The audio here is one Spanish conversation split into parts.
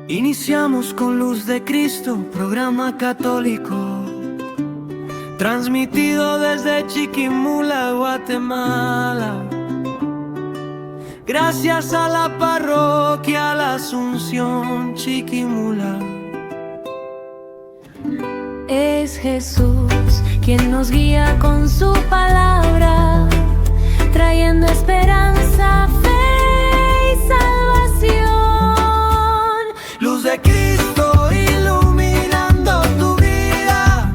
Iniciamos con Luz de Cristo, programa católico, transmitido desde Chiquimula, Guatemala. Gracias a la parroquia La Asunción, Chiquimula. Es Jesús quien nos guía con su palabra, trayendo esperanza, fe y salvación. Luz de Cristo iluminando tu vida,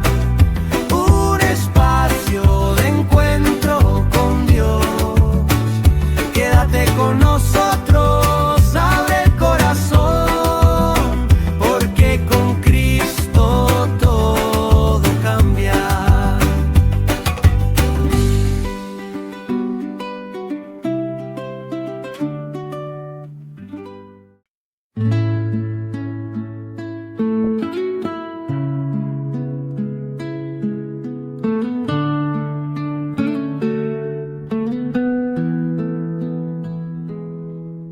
un espacio de encuentro con Dios. Quédate con nosotros, abre el corazón, porque con Cristo todo cambia.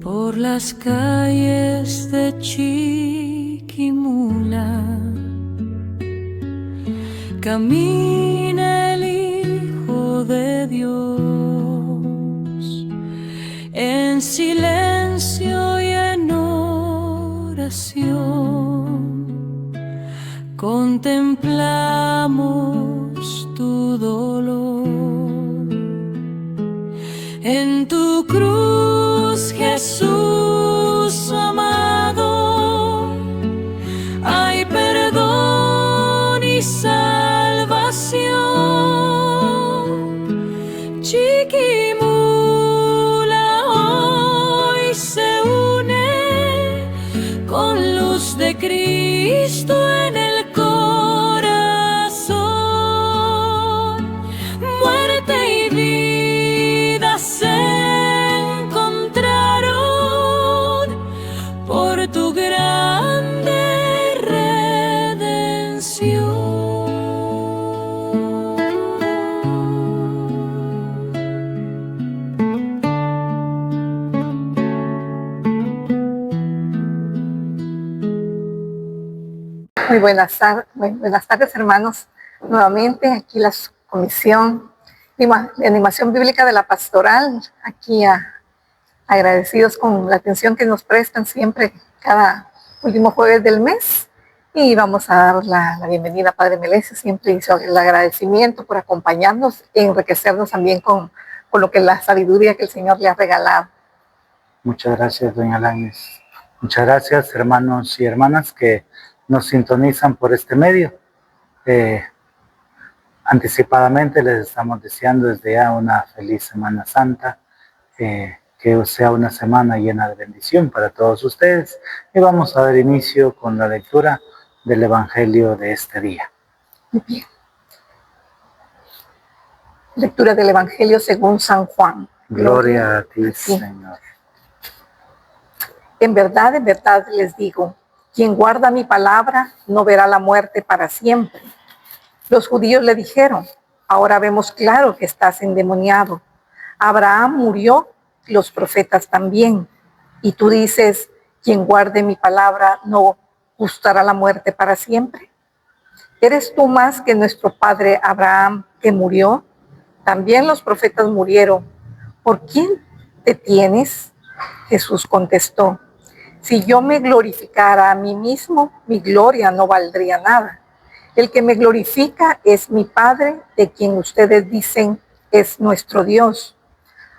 Por las calles de Chiquimula camina el Hijo de Dios, en silencio y en oración contemplamos tu dolor. En tu cruz, Jesús amado, hay perdón y salvación. Chiquimula hoy se une con Luz de Cristo en el corazón. Muerte y vida se encontraron por tu grande redención. Muy buenas tardes, hermanos. Nuevamente aquí la Comisión de Animación Bíblica de la Pastoral, aquí agradecidos con la atención que nos prestan siempre cada último jueves del mes. Y vamos a dar la bienvenida a Padre Melesio, siempre hizo el agradecimiento por acompañarnos e enriquecernos también con lo que la sabiduría que el Señor le ha regalado. Muchas gracias, doña Láñez. Muchas gracias, hermanos y hermanas que nos sintonizan por este medio. Anticipadamente les estamos deseando desde ya una feliz Semana Santa, que sea una semana llena de bendición para todos ustedes. Y vamos a dar inicio con la lectura del Evangelio de este día. Muy bien. Lectura del Evangelio según San Juan. Gloria a ti, Señor. En verdad les digo, quien guarda mi palabra no verá la muerte para siempre. Los judíos le dijeron, ahora vemos claro que estás endemoniado. Abraham murió, los profetas también. Y tú dices, quien guarde mi palabra no gustará la muerte para siempre. ¿Eres tú más que nuestro padre Abraham que murió? También los profetas murieron. ¿Por quién te tienes? Jesús contestó, si yo me glorificara a mí mismo, mi gloria no valdría nada. El que me glorifica es mi Padre, de quien ustedes dicen es nuestro Dios.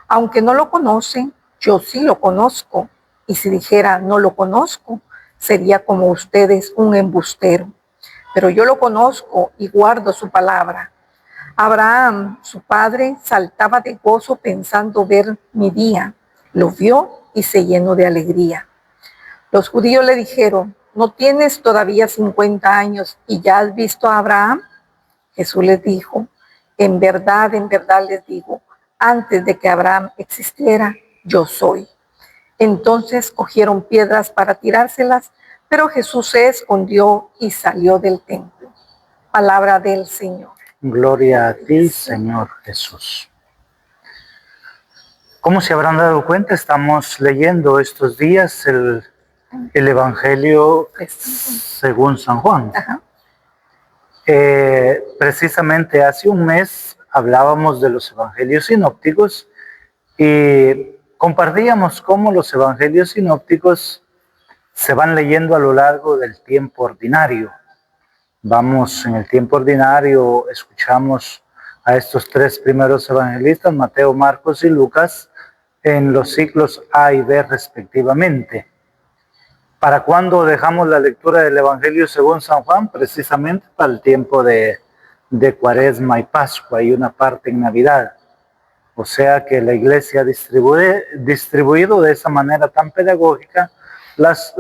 Aunque no lo conocen, yo sí lo conozco. Y si dijera no lo conozco, sería como ustedes un embustero. Pero yo lo conozco y guardo su palabra. Abraham, su padre, saltaba de gozo pensando ver mi día. Lo vio y se llenó de alegría. Los judíos le dijeron, ¿no tienes todavía 50 años y ya has visto a Abraham? Jesús les dijo, en verdad les digo, antes de que Abraham existiera, yo soy. Entonces cogieron piedras para tirárselas, pero Jesús se escondió y salió del templo. Palabra del Señor. Gloria a ti, Señor Jesús. Como se habrán dado cuenta, estamos leyendo estos días el el Evangelio Pues, según San Juan. ajá. Precisamente hace un mes hablábamos de los evangelios sinópticos y compartíamos cómo los evangelios sinópticos se van leyendo a lo largo del tiempo ordinario. Vamos en el tiempo ordinario, escuchamos a estos tres primeros evangelistas, Mateo, Marcos y Lucas, en los ciclos A y B respectivamente. ¿Para cuándo dejamos la lectura del Evangelio según San Juan? Precisamente para el tiempo de Cuaresma y Pascua y una parte en Navidad. O sea que la Iglesia ha distribuido de esa manera tan pedagógica las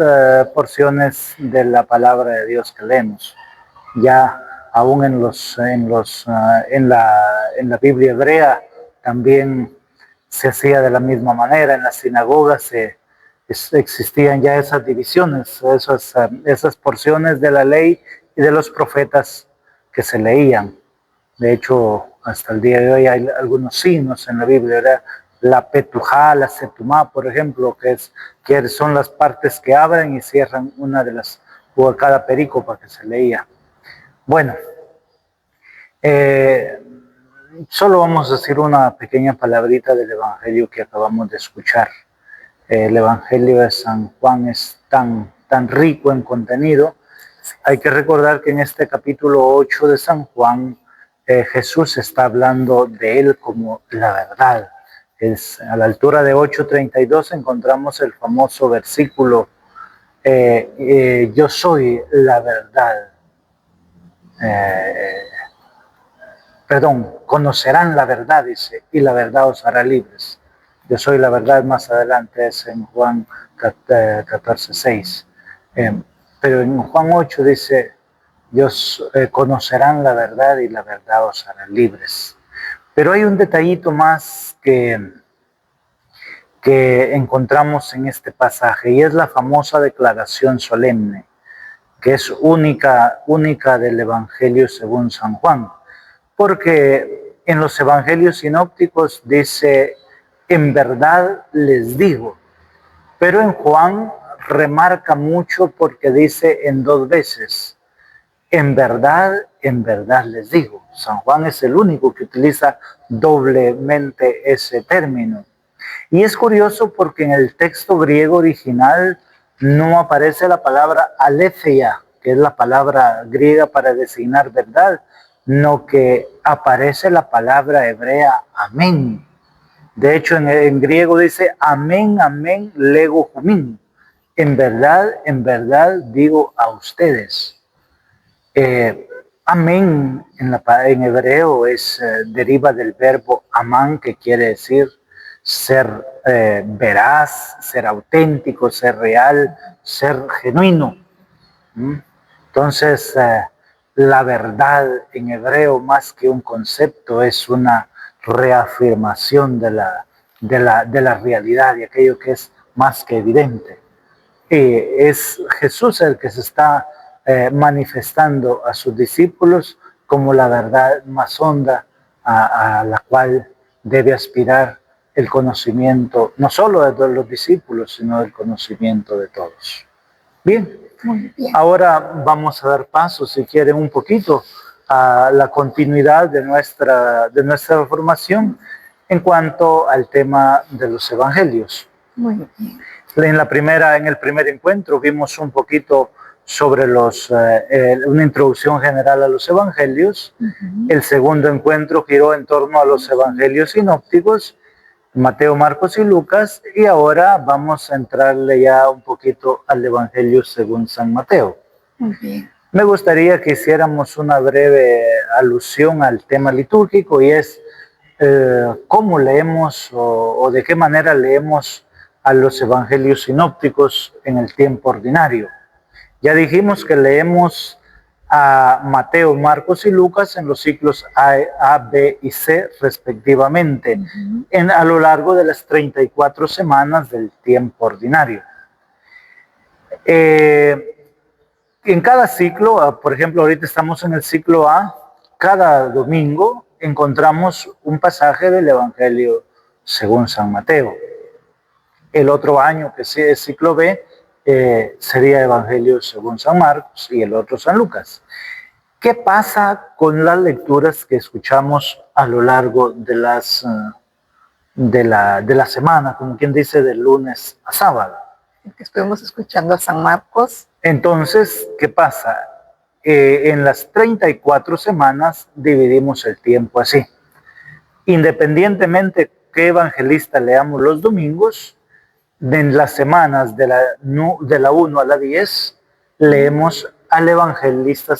porciones de la palabra de Dios que leemos. Ya aún en la Biblia hebrea también se hacía de la misma manera. En las sinagogas existían ya esas divisiones, esas porciones de la ley y de los profetas que se leían. De hecho, hasta el día de hoy hay algunos signos en la Biblia, ¿verdad? La petujá, la setumá, por ejemplo, que son las partes que abren y cierran una de las, o cada perícopa que se leía. Bueno, solo vamos a decir una pequeña palabrita del Evangelio que acabamos de escuchar. El Evangelio de San Juan es tan rico en contenido. Hay que recordar que en este capítulo 8 de San Juan, Jesús está hablando de él como la verdad. A la altura de 8:32 encontramos el famoso versículo, yo soy la verdad. Conocerán la verdad, dice, y la verdad os hará libres. Yo soy la verdad, más adelante es en Juan 14:6. Pero en Juan 8 dice, conocerán la verdad y la verdad os hará libres. Pero hay un detallito más que encontramos en este pasaje y es la famosa declaración solemne, que es única del Evangelio según San Juan. Porque en los Evangelios sinópticos dice, en verdad les digo, pero en Juan remarca mucho porque dice en 2 veces, en verdad les digo. San Juan es el único que utiliza doblemente ese término. Y es curioso porque en el texto griego original no aparece la palabra aletheia, que es la palabra griega para designar verdad, no que aparece la palabra hebrea amén. De hecho, en griego dice amén, amén, lego humín. En verdad digo a ustedes. Amén en hebreo deriva del verbo amán, que quiere decir ser veraz, ser auténtico, ser real, ser genuino. Entonces, la verdad en hebreo, más que un concepto, es una reafirmación de la realidad, de aquello que es más que evidente. Es Jesús el que se está manifestando a sus discípulos como la verdad más honda a la cual debe aspirar el conocimiento, no solo de los discípulos, sino del conocimiento de todos. Bien. Muy bien. Ahora vamos a dar paso, si quieren, un poquito a la continuidad de nuestra formación en cuanto al tema de los evangelios. Muy bien. En el primer encuentro vimos un poquito sobre una introducción general a los evangelios. El segundo encuentro giró en torno a los evangelios sinópticos, Mateo, Marcos y Lucas, y ahora vamos a entrarle ya un poquito al Evangelio según San Mateo. Muy bien. Me gustaría que hiciéramos una breve alusión al tema litúrgico y es cómo leemos o de qué manera leemos a los Evangelios sinópticos en el tiempo ordinario. Ya dijimos que leemos a Mateo, Marcos y Lucas en los ciclos A, B y C respectivamente, a lo largo de las 34 semanas del tiempo ordinario. En cada ciclo, por ejemplo, ahorita estamos en el ciclo A, cada domingo encontramos un pasaje del Evangelio según San Mateo. El otro año, que sí es ciclo B, sería Evangelio según San Marcos y el otro San Lucas. ¿Qué pasa con las lecturas que escuchamos a lo largo de la semana, como quien dice, del lunes a sábado? Que estuvimos escuchando a San Marcos. Entonces, ¿qué pasa? En las 34 semanas dividimos el tiempo así. Independientemente qué evangelista leamos los domingos, en las semanas de la 1 a la 10 leemos al evangelista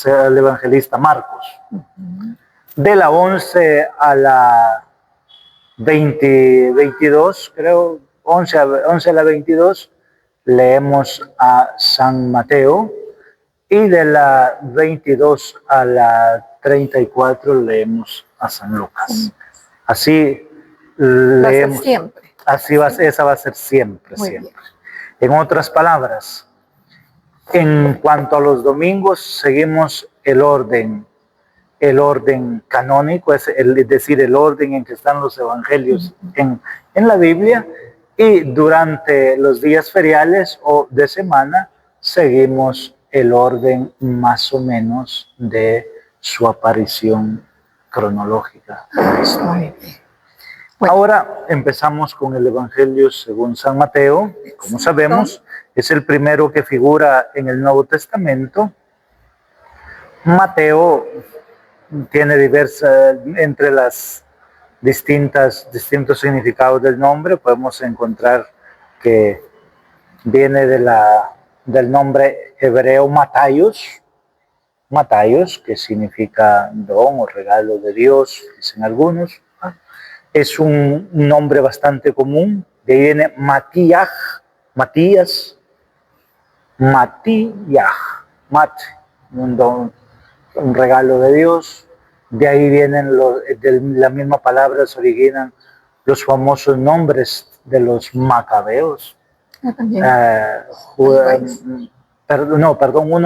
al evangelista Marcos. De la 11 a la 22, creo, 11 a la 22, leemos a San Mateo, y de la 22 a la 34 leemos a San Lucas. Así leemos. Siempre. Así va, esa va a ser siempre, Muy siempre. Bien. En otras palabras, en cuanto a los domingos, seguimos el orden canónico, es decir, el orden en que están los evangelios en la Biblia, y durante los días feriales o de semana seguimos el orden más o menos de su aparición cronológica. Muy bien. Bueno. Ahora empezamos con el Evangelio según San Mateo. Como sabemos, es el primero que figura en el Nuevo Testamento. Mateo tiene entre las distintos significados del nombre, podemos encontrar que viene del nombre hebreo Mataios, que significa don o regalo de Dios, dicen algunos. Es un nombre bastante común. De ahí viene Matías, un regalo de Dios. De ahí vienen, de la misma palabra se originan los famosos nombres de los macabeos. Uno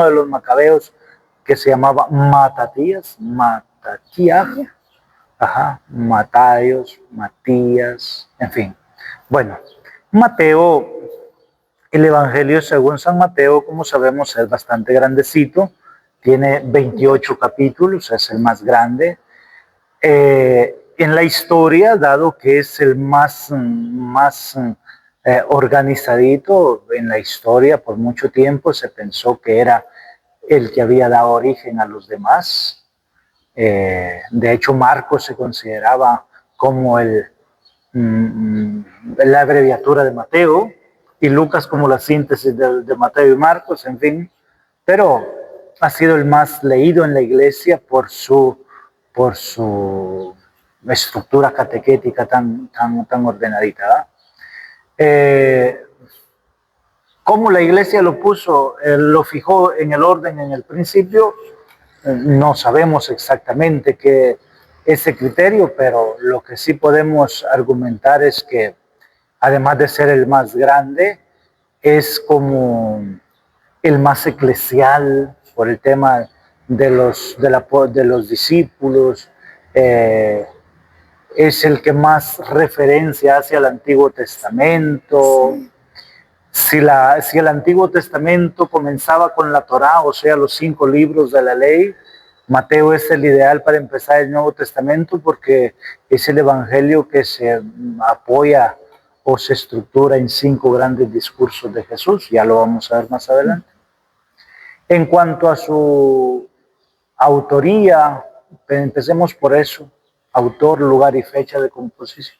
de los macabeos que se llamaba Matatías, Mataios, Matías, en fin. Bueno, Mateo, el Evangelio según San Mateo, como sabemos, es bastante grandecito, tiene 28 capítulos, es el más grande. En la historia, dado que es el más organizadito en la historia, por mucho tiempo se pensó que era el que había dado origen a los demás. De hecho, Marcos se consideraba como la abreviatura de Mateo, y Lucas como la síntesis de Mateo y Marcos, en fin, pero ha sido el más leído en la iglesia por su estructura catequética tan ordenadita. ¿Cómo la iglesia lo fijó en el orden en el principio? No sabemos exactamente ese criterio, pero lo que sí podemos argumentar es que, además de ser el más grande, es como el más eclesial por el tema de los discípulos, es el que más referencia hace al Antiguo Testamento. Sí. Si el Antiguo Testamento comenzaba con la Torá, o sea, los 5 libros de la ley, Mateo es el ideal para empezar el Nuevo Testamento, porque es el evangelio que se apoya o se estructura en 5 grandes discursos de Jesús. Ya lo vamos a ver más adelante. En cuanto a su autoría, empecemos por eso: autor, lugar y fecha de composición.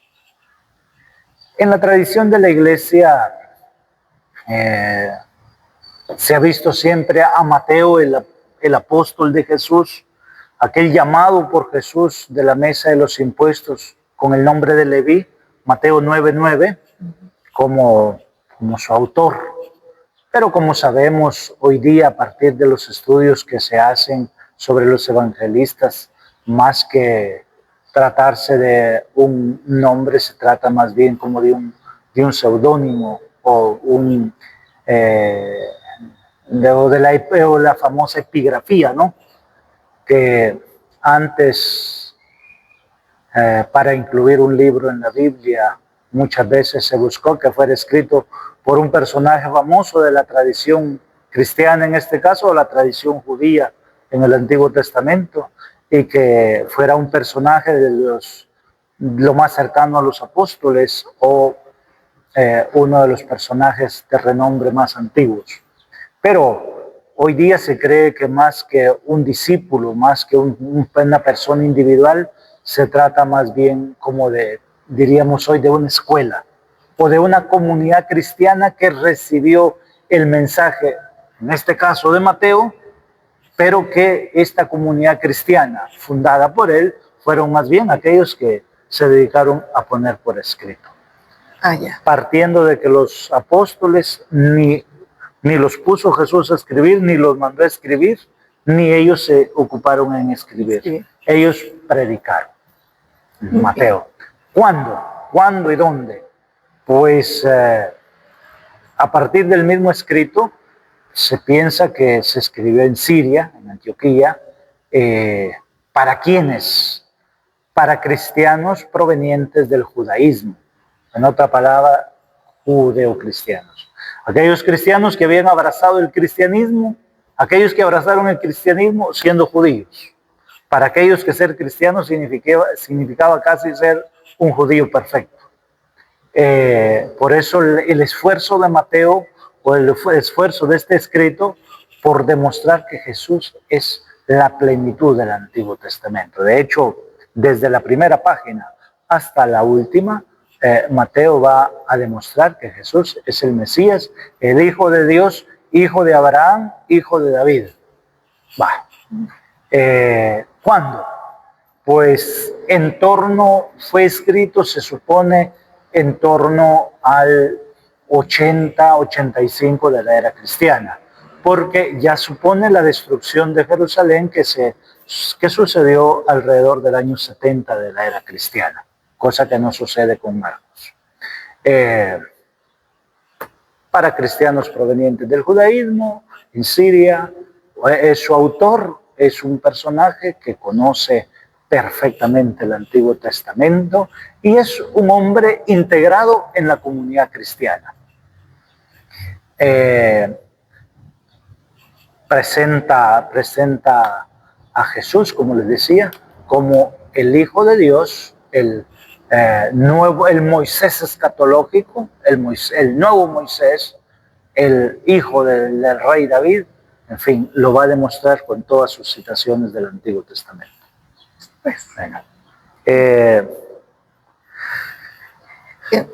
En la tradición de la iglesia se ha visto siempre a Mateo, el apóstol de Jesús, aquel llamado por Jesús de la mesa de los impuestos con el nombre de Leví, Mateo 9:9, como su autor. Pero como sabemos hoy día, a partir de los estudios que se hacen sobre los evangelistas, más que tratarse de un nombre, se trata más bien como de un seudónimo o la famosa epigrafía, ¿no? Que antes, para incluir un libro en la Biblia, muchas veces se buscó que fuera escrito por un personaje famoso de la tradición cristiana, en este caso, o la tradición judía en el Antiguo Testamento, y que fuera un personaje de lo más cercano a los apóstoles o uno de los personajes de renombre más antiguos. Pero hoy día se cree que más que un discípulo, más que una persona individual, se trata más bien como de, diríamos hoy, de una escuela o de una comunidad cristiana que recibió el mensaje, en este caso de Mateo, pero que esta comunidad cristiana fundada por él fueron más bien aquellos que se dedicaron a poner por escrito. Partiendo de que los apóstoles ni los puso Jesús a escribir, ni los mandó a escribir, ni ellos se ocuparon en escribir. Sí. Ellos predicaron. Mateo. ¿Cuándo? ¿Cuándo y dónde? Pues a partir del mismo escrito se piensa que se escribió en Siria, en Antioquía. ¿Para quiénes? Para cristianos provenientes del judaísmo. En otra palabra, judeocristianos. Aquellos cristianos que habían abrazado el cristianismo, aquellos que abrazaron el cristianismo siendo judíos. Para aquellos que ser cristiano significaba casi ser un judío perfecto. Por eso el esfuerzo de Mateo, o el esfuerzo de este escrito, por demostrar que Jesús es la plenitud del Antiguo Testamento. De hecho, desde la primera página hasta la última, Mateo va a demostrar que Jesús es el Mesías, el Hijo de Dios, hijo de Abraham, hijo de David. ¿Cuándo? Pues fue escrito, se supone, en torno al 80-85 de la era cristiana, porque ya supone la destrucción de Jerusalén que sucedió alrededor del año 70 de la era cristiana, cosa que no sucede con Marcos. Para cristianos provenientes del judaísmo, en Siria, su autor es un personaje que conoce perfectamente el Antiguo Testamento y es un hombre integrado en la comunidad cristiana. Presenta a Jesús, como les decía, como el Hijo de Dios, el Moisés escatológico, el nuevo Moisés, el hijo del rey David. En fin, lo va a demostrar con todas sus citaciones del Antiguo Testamento. Venga.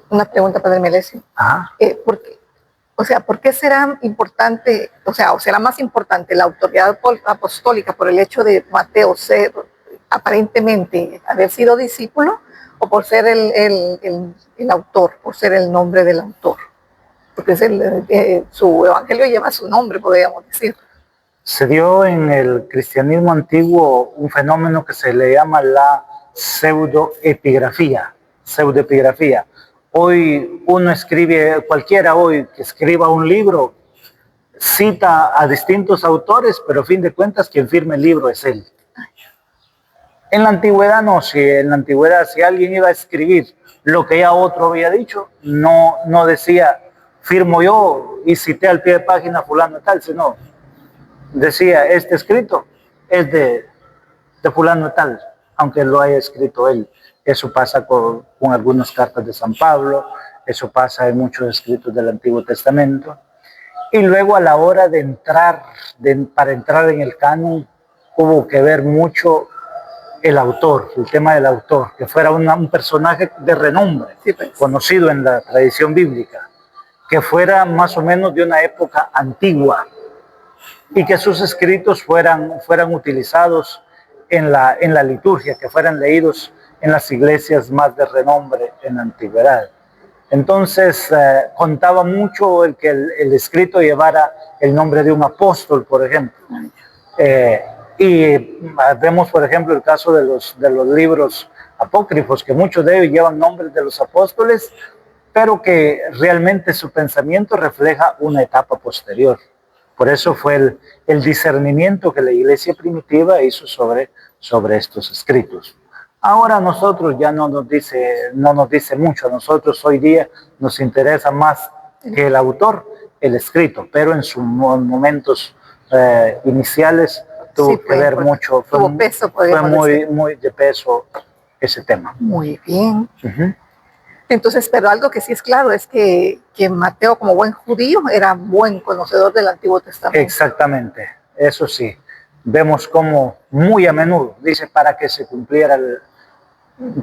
Una pregunta, Padre Melesio. ¿Por qué será importante, o será más importante la autoridad apostólica por el hecho de Mateo ser aparentemente haber sido discípulo, o por ser el autor, por ser el nombre del autor? Porque su evangelio lleva su nombre, podríamos decir. Se dio en el cristianismo antiguo un fenómeno que se le llama la pseudoepigrafía. Hoy uno escribe, cualquiera hoy que escriba un libro, cita a distintos autores, pero a fin de cuentas quien firma el libro es él. En la antigüedad no, en la antigüedad si alguien iba a escribir lo que ya otro había dicho, no decía firmo yo y cité al pie de página fulano tal, sino decía este escrito es de fulano tal, aunque lo haya escrito él. Eso pasa con algunas cartas de San Pablo, eso pasa en muchos escritos del Antiguo Testamento. Y luego a la hora de entrar, para entrar en el canon, hubo que ver mucho el autor, el tema del autor, que fuera un personaje de renombre, sí, pues, conocido en la tradición bíblica, que fuera más o menos de una época antigua y que sus escritos fueran utilizados en la liturgia, que fueran leídos en las iglesias más de renombre en la antigüedad. Entonces contaba mucho el que el escrito llevara el nombre de un apóstol, por ejemplo. Y vemos, por ejemplo, el caso de los libros apócrifos, que muchos de ellos llevan nombres de los apóstoles, pero que realmente su pensamiento refleja una etapa posterior. Por eso fue el discernimiento que la iglesia primitiva hizo sobre estos escritos. Ahora a nosotros ya no nos dice mucho, a nosotros hoy día nos interesa más que el autor, el escrito, pero en sus momentos iniciales tuvo que ver mucho, tuvo peso, fue muy de peso ese tema. Muy bien. Entonces, pero algo que sí es claro es que Mateo, como buen judío, era buen conocedor del Antiguo Testamento. Exactamente, eso sí. Vemos como muy a menudo dice para que se cumpliera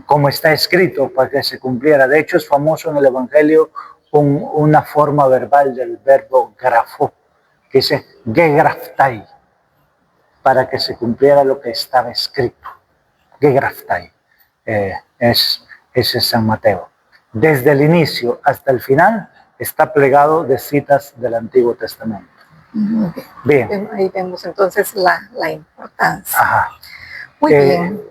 como está escrito, para que se cumpliera. De hecho, es famoso en el Evangelio una forma verbal del verbo grafo, que dice gegraftai, para que se cumpliera lo que estaba escrito. Gegraftai. Ese es San Mateo. Desde el inicio hasta el final está plegado de citas del Antiguo Testamento. Bien. Ahí vemos entonces la importancia. Ajá. Muy bien.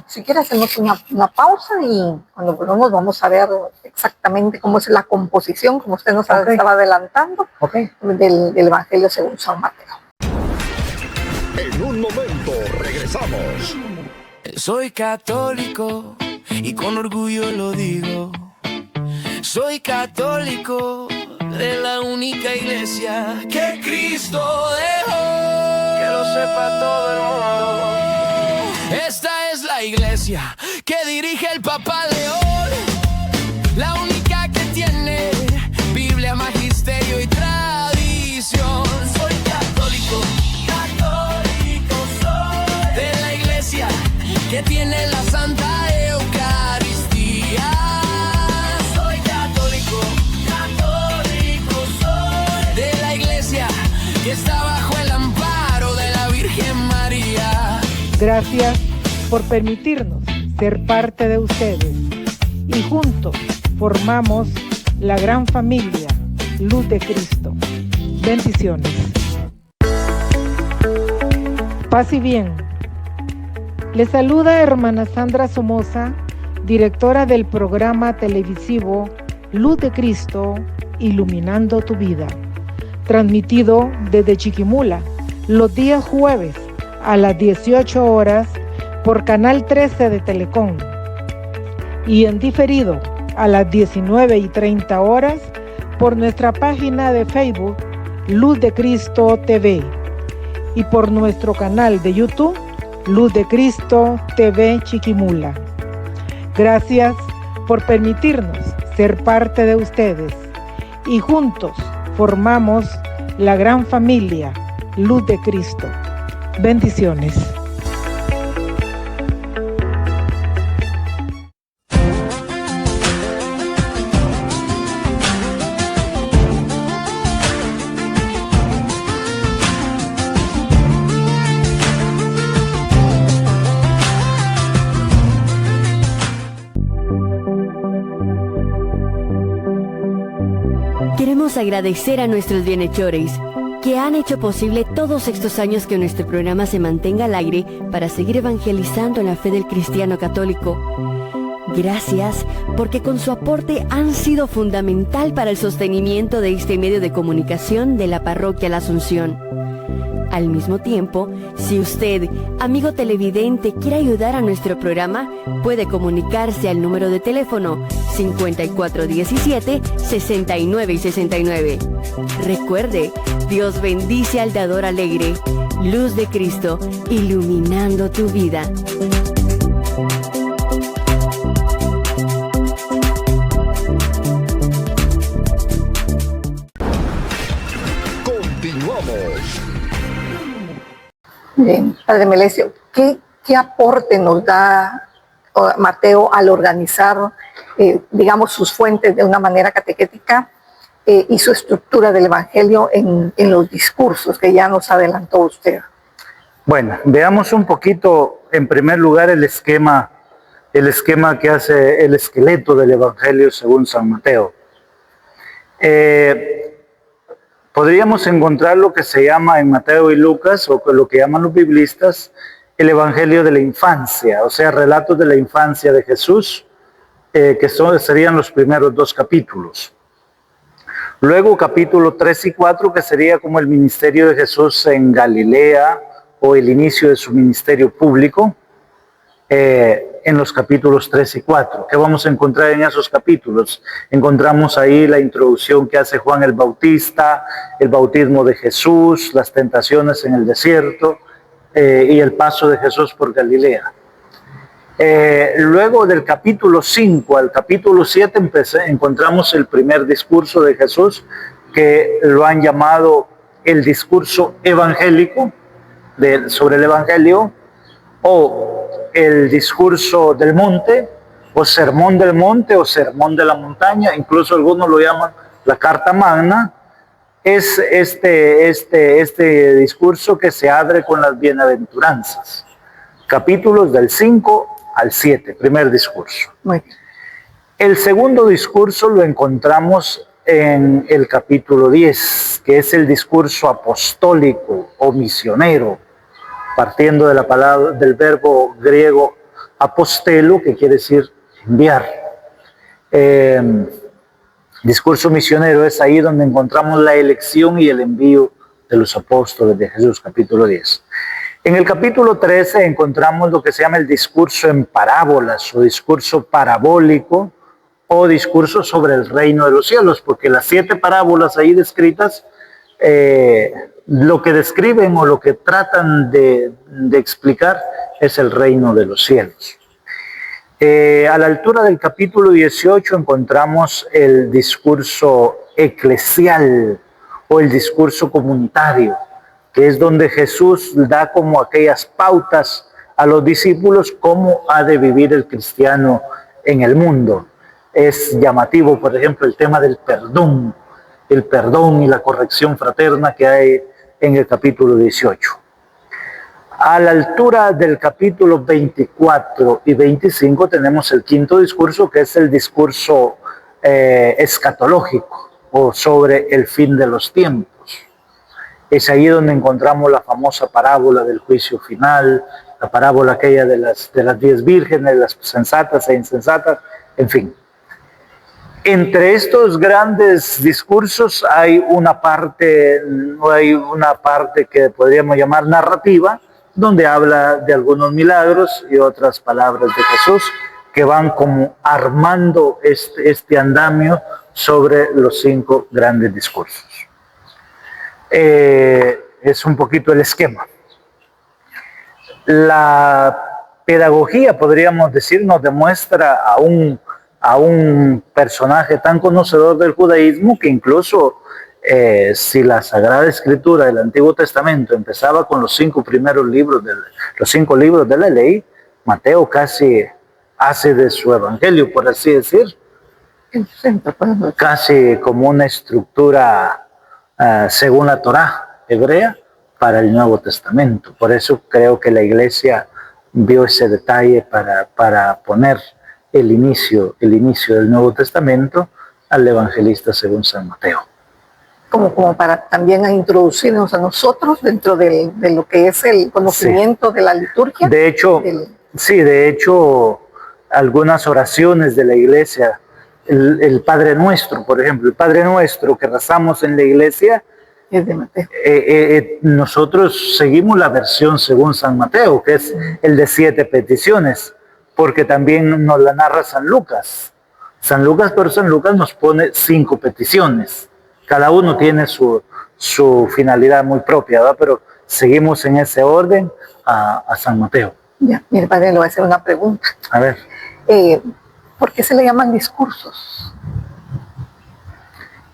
Si quieres hacemos una pausa y cuando volvamos vamos a ver exactamente cómo es la composición, como usted nos estaba adelantando, del Evangelio según San Mateo. En un momento regresamos. Soy católico y con orgullo lo digo. Soy católico de la única iglesia que Cristo dejó. Que lo sepa todo el mundo. Esta es la iglesia que dirige el Papa León, la única que tiene Biblia, magisterio y tradición. Soy católico, católico soy, de la iglesia que tiene la Santa Eucaristía. Soy católico, católico soy, de la iglesia que está bajo el amparo de la Virgen María. Gracias por permitirnos ser parte de ustedes y juntos formamos la gran familia Luz de Cristo. Bendiciones. Paz y bien. Les saluda hermana Sandra Somoza, directora del programa televisivo Luz de Cristo, Iluminando tu Vida, transmitido desde Chiquimula los días jueves a las 18 horas por Canal 13 de Telecom y en diferido a las 19:30 horas por nuestra página de Facebook Luz de Cristo TV y por nuestro canal de YouTube Luz de Cristo TV Chiquimula. Gracias por permitirnos ser parte de ustedes y juntos formamos la gran familia Luz de Cristo. Bendiciones. Queremos agradecer a nuestros bienhechores que han hecho posible todos estos años que nuestro programa se mantenga al aire para seguir evangelizando en la fe del cristiano católico. Gracias porque con su aporte han sido fundamental para el sostenimiento de este medio de comunicación de la Parroquia La Asunción. Al mismo tiempo, si usted, amigo televidente, quiere ayudar a nuestro programa, puede comunicarse al número de teléfono 5417-6969. Recuerde, Dios bendice al dador alegre. Luz de Cristo, iluminando tu vida. Continuamos. Bien, Padre Melesio, ¿qué aporte nos da Mateo al organizar, digamos, sus fuentes de una manera catequética y su estructura del Evangelio en los discursos que ya nos adelantó usted? Bueno, veamos un poquito, en primer lugar, el esquema que hace el esqueleto del Evangelio según San Mateo. Podríamos encontrar lo que se llama en Mateo y Lucas, o lo que llaman los biblistas, el Evangelio de la infancia, o sea, relatos de la infancia de Jesús, que serían los primeros 2 capítulos. Luego capítulo 3 y 4, que sería como el ministerio de Jesús en Galilea, o el inicio de su ministerio público. en los capítulos 3 y 4. ¿Qué vamos a encontrar en esos capítulos? Encontramos ahí la introducción que hace Juan el Bautista, el bautismo de Jesús, las tentaciones en el desierto y el paso de Jesús por Galilea. Luego del capítulo 5 al capítulo 7 encontramos el primer discurso de Jesús, que lo han llamado el discurso evangélico sobre el evangelio, o el discurso del monte, o sermón del monte, o sermón de la montaña, incluso algunos lo llaman la carta magna. Es este discurso que se abre con las bienaventuranzas, capítulos del 5 al 7, primer discurso. Muy bien. El segundo discurso lo encontramos en el capítulo 10, que es el discurso apostólico o misionero, partiendo de la palabra, del verbo griego apostelo, que quiere decir enviar. Discurso misionero es ahí donde encontramos la elección y el envío de los apóstoles de Jesús, capítulo 10. En el capítulo 13 encontramos lo que se llama el discurso en parábolas o discurso parabólico o discurso sobre el reino de los cielos, porque las 7 parábolas ahí descritas lo que describen o lo que tratan de explicar es el reino de los cielos. A la altura del capítulo 18 encontramos el discurso eclesial o el discurso comunitario, que es donde Jesús da como aquellas pautas a los discípulos cómo ha de vivir el cristiano en el mundo. Es llamativo, por ejemplo, el tema del perdón y la corrección fraterna que hay en el capítulo 18. A la altura del capítulo 24 y 25 tenemos el quinto discurso, que es el discurso escatológico o sobre el fin de los tiempos. Es ahí donde encontramos la famosa parábola del juicio final, la parábola aquella de las 10 vírgenes, las sensatas e insensatas, en fin. Entre estos grandes discursos hay una parte que podríamos llamar narrativa, donde habla de algunos milagros y otras palabras de Jesús que van como armando este andamio sobre los 5 grandes discursos. Es un poquito el esquema. La pedagogía, podríamos decir, nos demuestra a un personaje tan conocedor del judaísmo que incluso si la Sagrada Escritura del Antiguo Testamento empezaba con los 5 primeros libros, los 5 libros de la ley, Mateo casi hace de su evangelio, por así decir, casi como una estructura según la Torá hebrea para el Nuevo Testamento. Por eso creo que la Iglesia vio ese detalle para poner el inicio del Nuevo Testamento al evangelista según San Mateo. Como para también introducirnos a nosotros dentro de lo que es el conocimiento de la liturgia. De hecho, algunas oraciones de la Iglesia, el Padre Nuestro, por ejemplo, el Padre Nuestro que rezamos en la Iglesia, es de Mateo. Nosotros seguimos la versión según San Mateo, que es el de 7 peticiones, porque también nos la narra San Lucas. Pero San Lucas nos pone 5 peticiones. Cada uno tiene su finalidad muy propia, ¿verdad? Pero seguimos en ese orden a San Mateo. Ya, mire, padre, le voy a hacer una pregunta. A ver. ¿Por qué se le llaman discursos?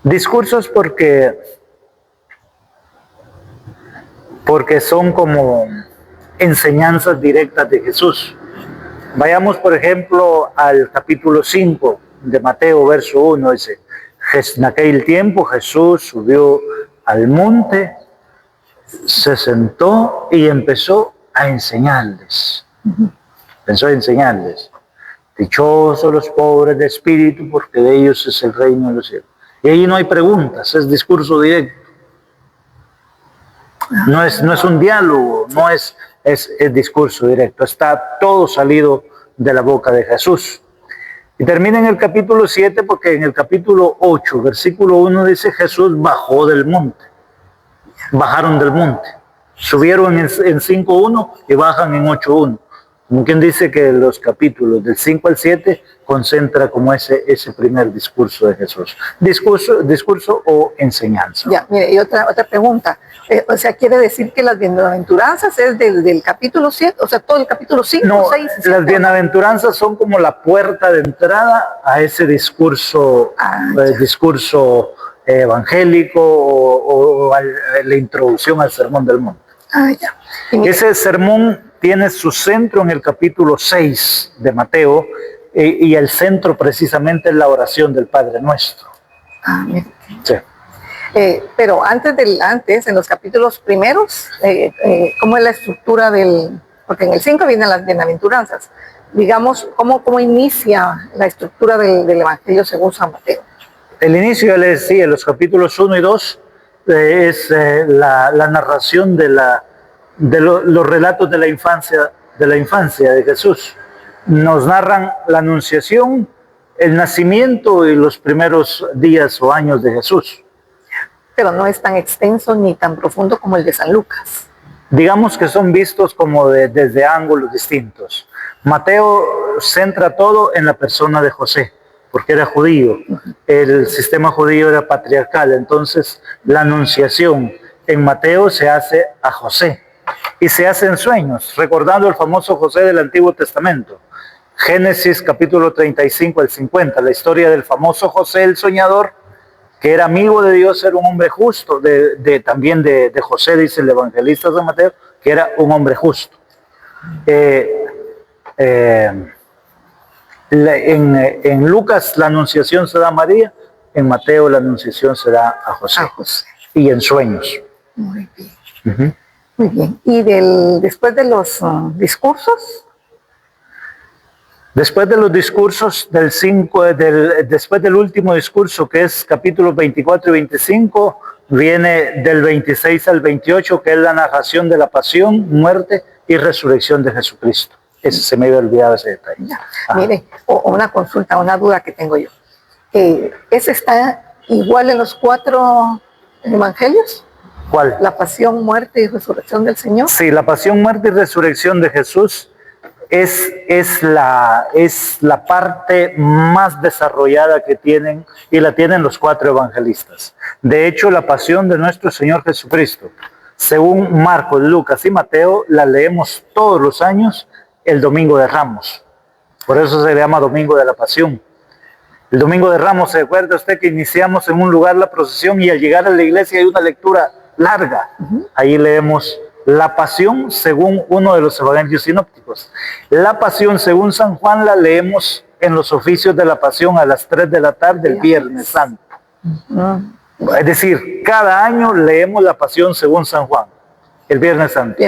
Discursos porque son como enseñanzas directas de Jesús. Vayamos, por ejemplo, al capítulo 5 de Mateo, verso 1, dice: en aquel tiempo Jesús subió al monte, se sentó y empezó a enseñarles. Dichosos los pobres de espíritu, porque de ellos es el reino de los cielos. Y ahí no hay preguntas, es discurso directo. No es un diálogo, es discurso directo. Está todo salido de la boca de Jesús. Y termina en el capítulo 7 porque en el capítulo 8, versículo 1 dice: Jesús bajó del monte. Bajaron del monte. Subieron en 5.1 y bajan en 8.1. Como quien dice que los capítulos del 5 al 7 concentra como ese primer discurso de Jesús. Discurso o enseñanza. Ya, mire, y otra pregunta. O sea, quiere decir que las bienaventuranzas es del capítulo 7, o sea, todo el capítulo 5, No, 6, 7. las bienaventuranzas son como la puerta de entrada a ese discurso, discurso evangélico o a la introducción al Sermón del Monte. Ya. Y mire, Ese sermón tiene su centro en el capítulo 6 de Mateo y el centro precisamente es la oración del Padre Nuestro. mire. Sí. Pero antes, en los capítulos primeros, ¿cómo es la estructura porque en el 5 vienen las bienaventuranzas, digamos, ¿cómo inicia la estructura del Evangelio según San Mateo? El inicio, ya les decía, los capítulos 1 y 2 es la narración de los relatos de la infancia de Jesús. Nos narran la anunciación, el nacimiento y los primeros días o años de Jesús. Pero no es tan extenso ni tan profundo como el de San Lucas. Digamos que son vistos como desde ángulos distintos. Mateo centra todo en la persona de José, porque era judío. El sistema judío era patriarcal, entonces la anunciación en Mateo se hace a José y se hace en sueños, recordando el famoso José del Antiguo Testamento. Génesis capítulo 35 al 50, la historia del famoso José el soñador, que era amigo de Dios, era un hombre justo, también de José, dice el evangelista San Mateo, que era un hombre justo. En Lucas la anunciación se da a María, en Mateo la anunciación se da a José, y en sueños. Muy bien. Muy bien. ¿Y después de los discursos? Después de los discursos después del último discurso, que es capítulos 24 y 25, viene del 26 al 28, que es la narración de la pasión, muerte y resurrección de Jesucristo. Ese se me había olvidado ese detalle. Mire, una consulta, una duda que tengo yo. ¿Ese está igual en los 4 evangelios? ¿Cuál? La pasión, muerte y resurrección del Señor. Sí, la pasión, muerte y resurrección de Jesús es la parte más desarrollada que tienen, y la tienen los 4 evangelistas. De hecho, la pasión de nuestro Señor Jesucristo, según Marcos, Lucas y Mateo, la leemos todos los años el Domingo de Ramos. Por eso se llama Domingo de la Pasión. El Domingo de Ramos, ¿se acuerda usted que iniciamos en un lugar la procesión y al llegar a la iglesia hay una lectura larga? Ahí leemos la pasión según uno de los evangelios sinópticos. La pasión según San Juan la leemos en los oficios de la pasión a las 3 de la tarde el Viernes Santo. Es decir, cada año leemos la pasión según San Juan, el Viernes Santo.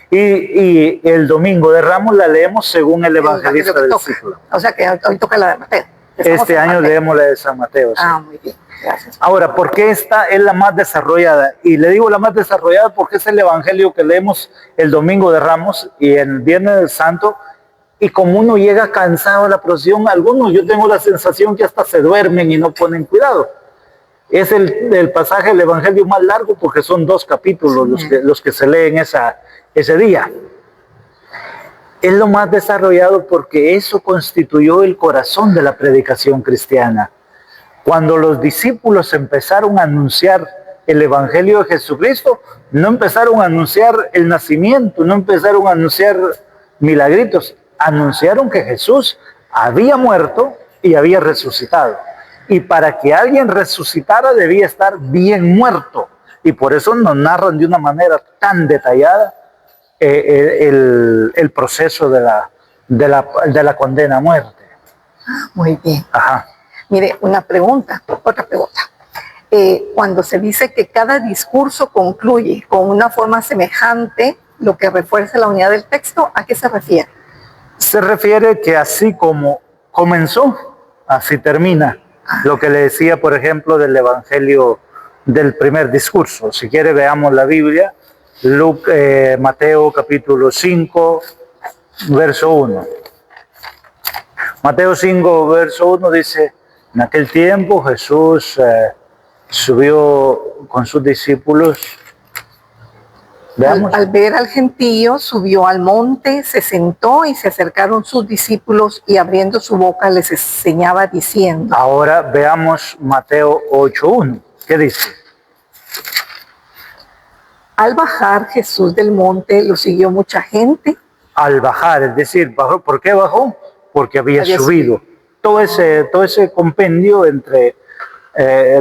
Y el Domingo de Ramos la leemos según el evangelista del ciclo. O sea que hoy toca la de Mateo. Este año leemos la de San Mateo. Sí. Muy bien. Gracias. Ahora, ¿por qué esta es la más desarrollada? Y le digo la más desarrollada porque es el evangelio que leemos el Domingo de Ramos y el Viernes Santo. Y como uno llega cansado a la procesión, algunos yo tengo la sensación que hasta se duermen y no ponen cuidado. Es el pasaje del evangelio más largo porque son 2 capítulos los que se leen ese día. Es lo más desarrollado porque eso constituyó el corazón de la predicación cristiana. Cuando los discípulos empezaron a anunciar el evangelio de Jesucristo, no empezaron a anunciar el nacimiento, no empezaron a anunciar milagritos, anunciaron que Jesús había muerto y había resucitado. Y para que alguien resucitara debía estar bien muerto. Y por eso nos narran de una manera tan detallada el proceso de la condena a muerte. Muy bien. Ajá. Mire, otra pregunta. Cuando se dice que cada discurso concluye con una forma semejante, lo que refuerza la unidad del texto, ¿a qué se refiere? Se refiere que así como comenzó, así termina. Lo que le decía, por ejemplo, del evangelio del primer discurso. Si quiere, veamos la Biblia. Mateo capítulo 5, verso 1. Mateo 5, verso 1 dice: en aquel tiempo Jesús subió con sus discípulos Veamos. Al ver al gentío, subió al monte, se sentó y se acercaron sus discípulos y abriendo su boca les enseñaba diciendo. Ahora veamos Mateo 8:1. ¿Qué dice? Al bajar Jesús del monte, lo siguió mucha gente. Al bajar, es decir, bajó. ¿Por qué bajó? Porque había subido. Todo ese compendio entre,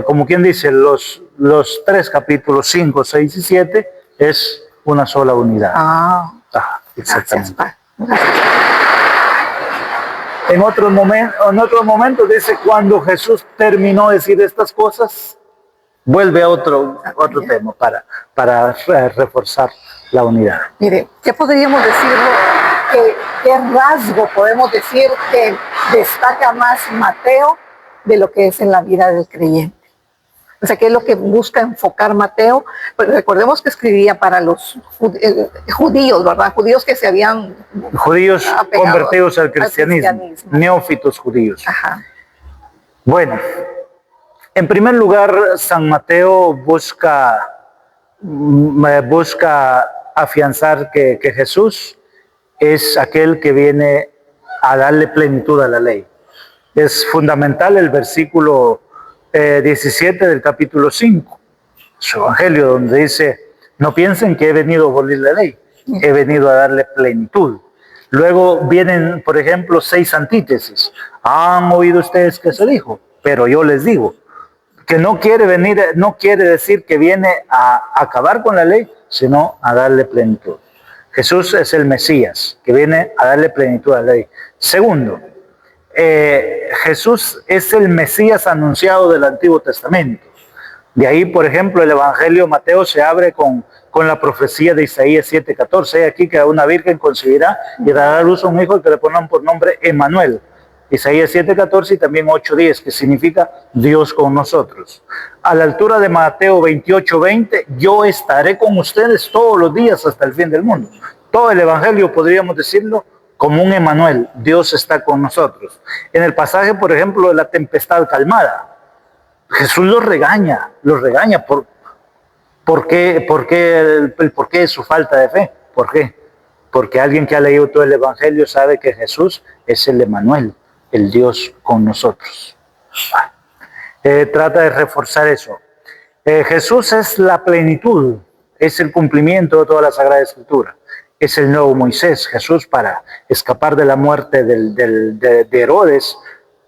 como quien dice, los 3 capítulos 5, 6 y 7 es una sola unidad. Exactamente. Gracias. En otro momento dice, cuando Jesús terminó de decir estas cosas, vuelve a otro tema para reforzar la unidad. Mire, ¿qué podríamos decirlo? ¿Qué rasgo podemos decir que destaca más Mateo de lo que es en la vida del creyente? O sea, ¿qué es lo que busca enfocar Mateo? Pues recordemos que escribía para los judíos, ¿verdad? Judíos que se habían... Judíos convertidos al cristianismo. Neófitos judíos. Ajá. Bueno, en primer lugar, San Mateo busca afianzar que Jesús es aquel que viene a darle plenitud a la ley. Es fundamental el versículo 17 del capítulo 5, su evangelio, donde dice, no piensen que he venido a abolir la ley, he venido a darle plenitud. Luego vienen, por ejemplo, 6 antítesis. Han oído ustedes que se dijo, pero yo les digo, que no quiere decir que viene a acabar con la ley, sino a darle plenitud. Jesús es el Mesías, que viene a darle plenitud a la ley. Segundo, Jesús es el Mesías anunciado del Antiguo Testamento. De ahí, por ejemplo, el Evangelio de Mateo se abre con la profecía de Isaías 7:14. Aquí que una virgen concebirá y dará a luz a un hijo que le pondrán por nombre Emmanuel. Isaías 7:14 y también 8:10, que significa Dios con nosotros. A la altura de Mateo 28:20, yo estaré con ustedes todos los días hasta el fin del mundo. Todo el Evangelio, podríamos decirlo, como un Emmanuel, Dios está con nosotros. En el pasaje, por ejemplo, de la tempestad calmada, Jesús los regaña ¿por qué de su falta de fe? ¿Por qué? Porque alguien que ha leído todo el Evangelio sabe que Jesús es el Emmanuel, el Dios con nosotros. Trata de reforzar eso. Jesús es la plenitud, es el cumplimiento de toda la Sagrada Escritura. Es el nuevo Moisés. Jesús, para escapar de la muerte de Herodes,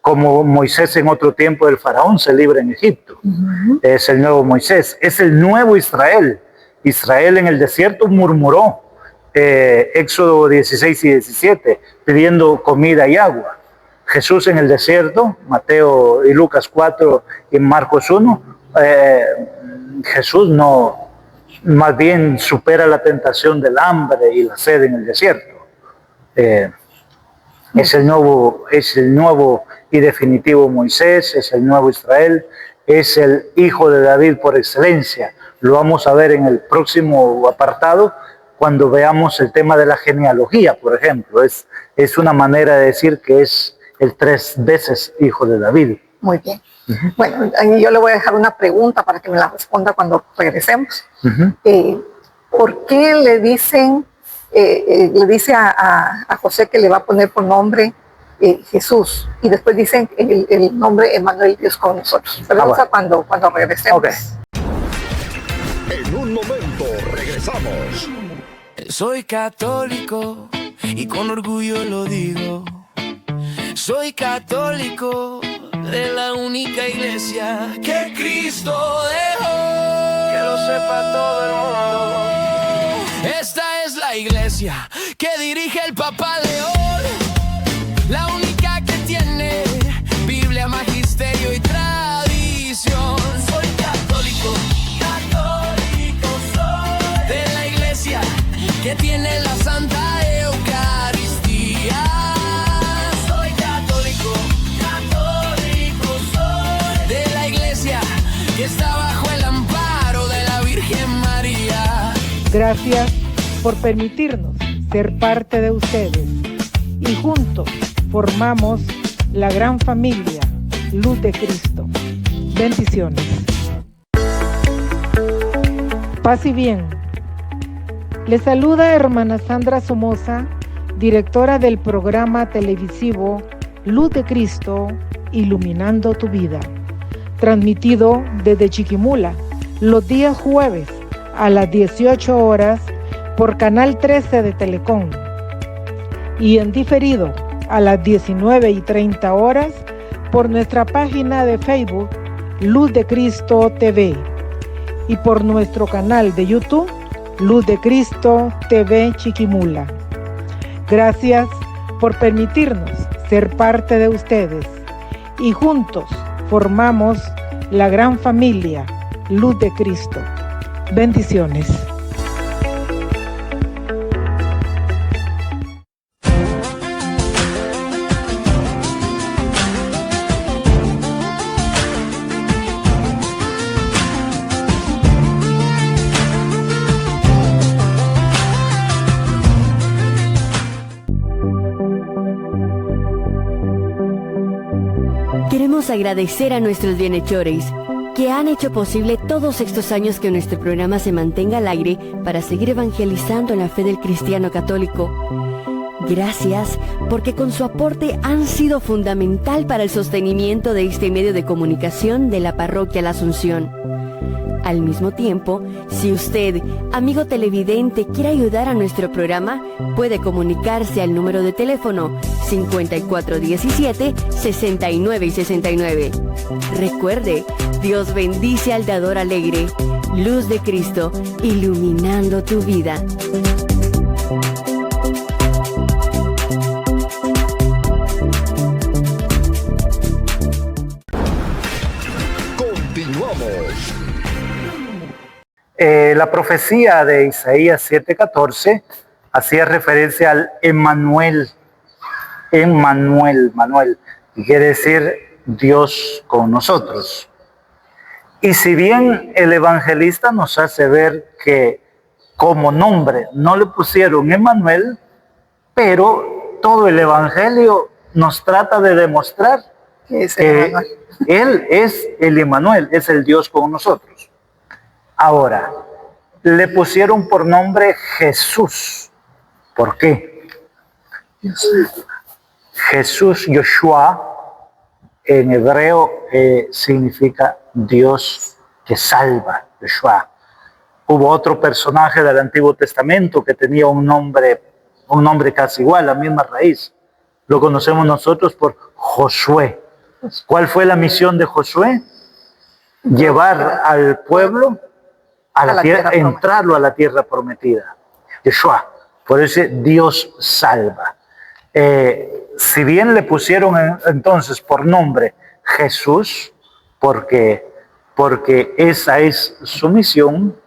como Moisés en otro tiempo del faraón, se libra en Egipto. Es el nuevo Moisés. Es el nuevo Israel. Israel en el desierto murmuró, Éxodo 16 y 17, pidiendo comida y agua. Jesús en el desierto, Mateo y Lucas 4 y Marcos 1, Jesús no, más bien supera la tentación del hambre y la sed en el desierto. Es el nuevo y definitivo Moisés, es el nuevo Israel, es el hijo de David por excelencia. Lo vamos a ver en el próximo apartado, cuando veamos el tema de la genealogía, por ejemplo. Es una manera de decir que es el 3 veces hijo de David. Muy bien. Bueno, yo le voy a dejar una pregunta para que me la responda cuando regresemos. ¿Por qué le dice a José que le va a poner por nombre Jesús? Y después dicen el nombre Emmanuel, Dios con nosotros. Pero vamos a cuando regresemos. Okay. En un momento regresamos. Soy católico y con orgullo lo digo. Soy católico de la única iglesia que Cristo dejó. Que lo sepa todo el mundo. Esta es la iglesia que dirige el Papa León. La única que tiene Biblia, magisterio y tradición. Soy católico, católico soy. De la iglesia que tiene la Santa Eucaristía. Soy católico, católico soy. De la iglesia que está bajo el amparo de la Virgen María. Gracias por permitirnos ser parte de ustedes y juntos formamos la gran familia Luz de Cristo. Bendiciones. Paz y bien. Le saluda hermana Sandra Somoza, directora del programa televisivo Luz de Cristo, Iluminando tu Vida, transmitido desde Chiquimula los días jueves a las 18 horas por Canal 13 de Telecom y en diferido a las 19:30 horas por nuestra página de Facebook Luz de Cristo TV y por nuestro canal de YouTube Luz de Cristo TV Chiquimula. Gracias por permitirnos ser parte de ustedes y juntos formamos la gran familia Luz de Cristo. Bendiciones. Queremos agradecer a nuestros bienhechores que han hecho posible todos estos años que nuestro programa se mantenga al aire para seguir evangelizando en la fe del cristiano católico. Gracias porque con su aporte han sido fundamental para el sostenimiento de este medio de comunicación de la Parroquia La Asunción. Al mismo tiempo, si usted, amigo televidente, quiere ayudar a nuestro programa, puede comunicarse al número de teléfono 5417-6969. Recuerde, Dios bendice al dador alegre. Luz de Cristo, iluminando tu vida. Continuamos. La profecía de Isaías 7:14 hacía referencia al Emmanuel, y quiere decir Dios con nosotros. Y si bien el evangelista nos hace ver que como nombre no le pusieron Emmanuel, pero todo el evangelio nos trata de demostrar que Él es el Emmanuel, es el Dios con nosotros. Ahora, le pusieron por nombre Jesús. ¿Por qué? Jesús, Yoshua, en hebreo significa Dios que salva, Yoshua. Hubo otro personaje del Antiguo Testamento que tenía un nombre casi igual, la misma raíz. Lo conocemos nosotros por Josué. ¿Cuál fue la misión de Josué? Llevar al pueblo a la tierra, entrarlo a la tierra prometida. Yeshua, por eso Dios salva. Si bien le pusieron entonces por nombre Jesús, porque esa es su misión,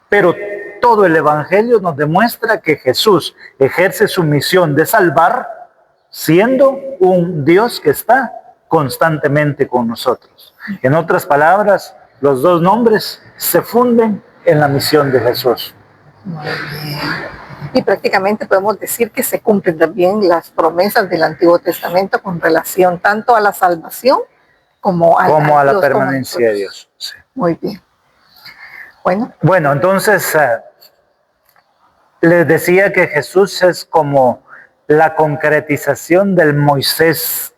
pero todo el Evangelio nos demuestra que Jesús ejerce su misión de salvar, siendo un Dios que está constantemente con nosotros. En otras palabras, los dos nombres se funden en la misión de Jesús. Muy bien. Y prácticamente podemos decir que se cumplen también las promesas del Antiguo Testamento con relación tanto a la salvación como a la permanencia de Dios. Sí. Muy bien. Bueno, entonces les decía que Jesús es como la concretización del Moisés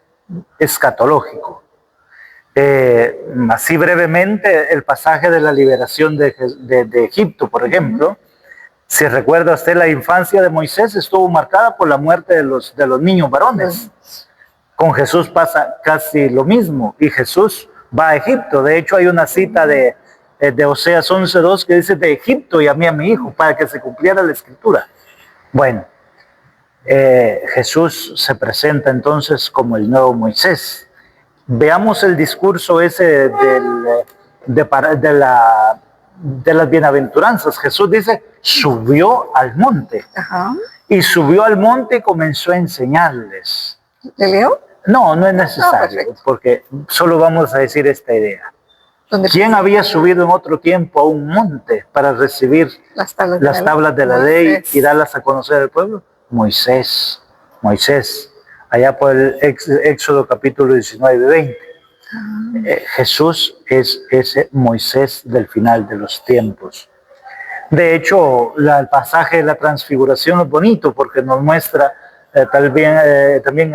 escatológico. Así brevemente, el pasaje de la liberación de Egipto, por ejemplo, si recuerda usted, la infancia de Moisés estuvo marcada por la muerte de los niños varones. Con Jesús pasa casi lo mismo, y Jesús va a Egipto. De hecho, hay una cita de Oseas 11:2 que dice: de Egipto llamé a mi hijo, para que se cumpliera la escritura. Bueno, Jesús se presenta entonces como el nuevo Moisés. Veamos el discurso ese de las bienaventuranzas. Jesús dice: subió al monte. Ajá. Y subió al monte y comenzó a enseñarles. ¿Le leo? No es necesario, porque solo vamos a decir esta idea. ¿Quién había subido en otro tiempo a un monte para recibir las tablas de la ley y darlas a conocer al pueblo? Moisés, allá por el Éxodo capítulo 19-20. Jesús es ese Moisés del final de los tiempos. De hecho, el pasaje de la transfiguración es bonito porque nos muestra también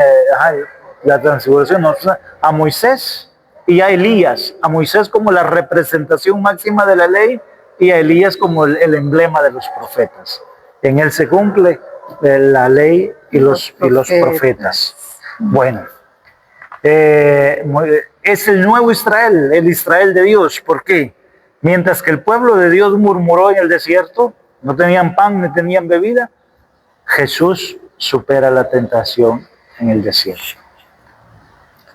la transfiguración nos muestra a Moisés y a Elías. A Moisés como la representación máxima de la ley y a Elías como el emblema de los profetas. En él se cumple la ley y los profetas. Bueno, es el nuevo Israel, el Israel de Dios. ¿Por qué? Mientras que el pueblo de Dios murmuró en el desierto, no tenían pan ni tenían bebida, Jesús supera la tentación en el desierto.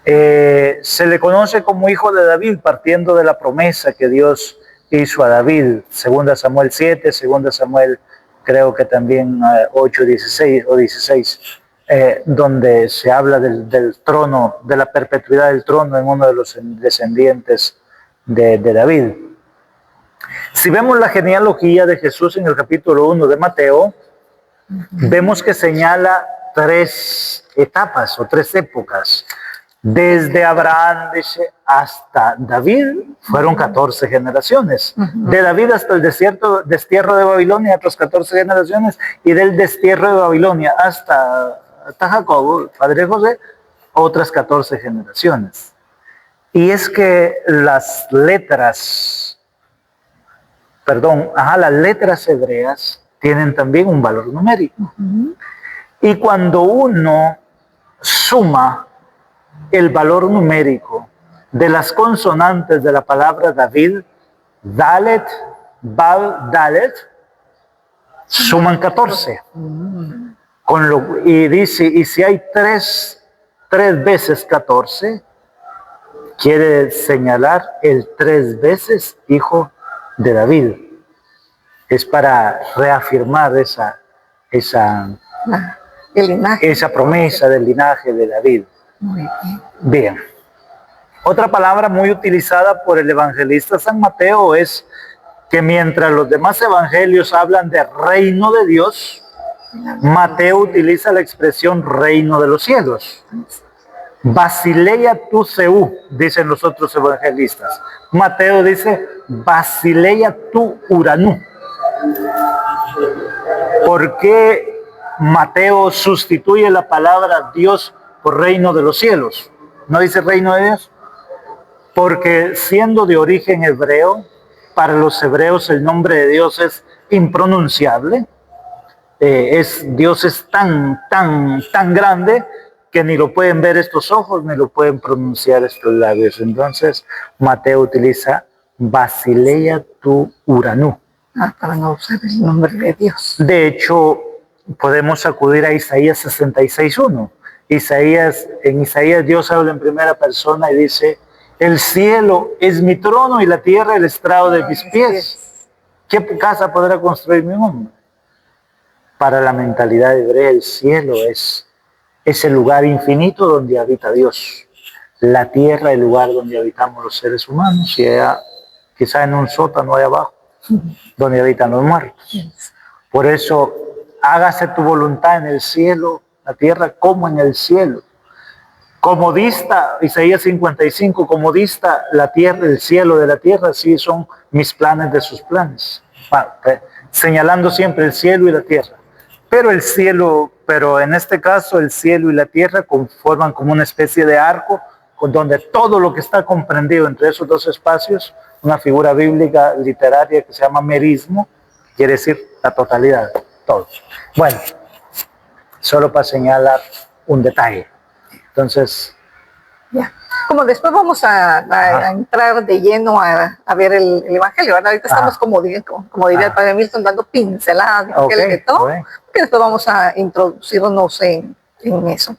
Se le conoce como hijo de David, partiendo de la promesa que Dios hizo a David, 2 Samuel 7, 2 Samuel creo que también 8, 16 o 16, donde se habla del trono, de la perpetuidad del trono en uno de los descendientes de David. Si vemos la genealogía de Jesús en el capítulo 1 de Mateo, vemos que señala 3 etapas o 3 épocas. Desde Abraham hasta David fueron 14 generaciones. De David hasta el destierro de Babilonia, otras 14 generaciones. Y del destierro de Babilonia hasta Jacob, padre de José, otras 14 generaciones. Y es que las letras hebreas tienen también un valor numérico. Y cuando uno suma el valor numérico de las consonantes de la palabra David, Dalet, Bal, Dalet, suman 14. Y dice, y si hay 3 veces 14, quiere señalar el 3 veces hijo de David. Es para reafirmar esa promesa del linaje de David. Muy Bien. Otra palabra muy utilizada por el evangelista San Mateo es que mientras los demás evangelios hablan de reino de Dios, Mateo utiliza la expresión reino de los cielos. Basileia tu Seu, dicen los otros evangelistas. Mateo dice Basileia tu Uranú. ¿Por qué Mateo sustituye la palabra Dios por reino de los cielos? ¿No dice reino de Dios? Porque siendo de origen hebreo, para los hebreos el nombre de Dios es impronunciable. Dios es tan grande que ni lo pueden ver estos ojos, ni lo pueden pronunciar estos labios. Entonces, Mateo utiliza Basileia tu Uranú. Para no usar el nombre de Dios. De hecho, podemos acudir a Isaías 66:1. En Isaías Dios habla en primera persona y dice, el cielo es mi trono y la tierra el estrado de mis pies. ¿Qué casa podrá construir mi hombre? Para la mentalidad hebrea, el cielo es el lugar infinito donde habita Dios. La tierra, el lugar donde habitamos los seres humanos, y allá, quizá en un sótano allá abajo, donde habitan los muertos. Por eso, hágase tu voluntad en el cielo, la tierra como en el cielo. Como dista, Isaías 55, como dista la tierra, el cielo de la tierra, así son mis planes de sus planes. Señalando siempre el cielo y la tierra. Pero en este caso el cielo y la tierra conforman como una especie de arco, donde todo lo que está comprendido entre esos dos espacios, una figura bíblica literaria que se llama merismo, quiere decir la totalidad, todo. Bueno, solo para señalar un detalle. Entonces, ya. Como después vamos a entrar de lleno a ver el Evangelio, ¿verdad? Ahorita estamos como diría el Padre Milton, dando pinceladas de todo, porque después vamos a introducirnos en eso.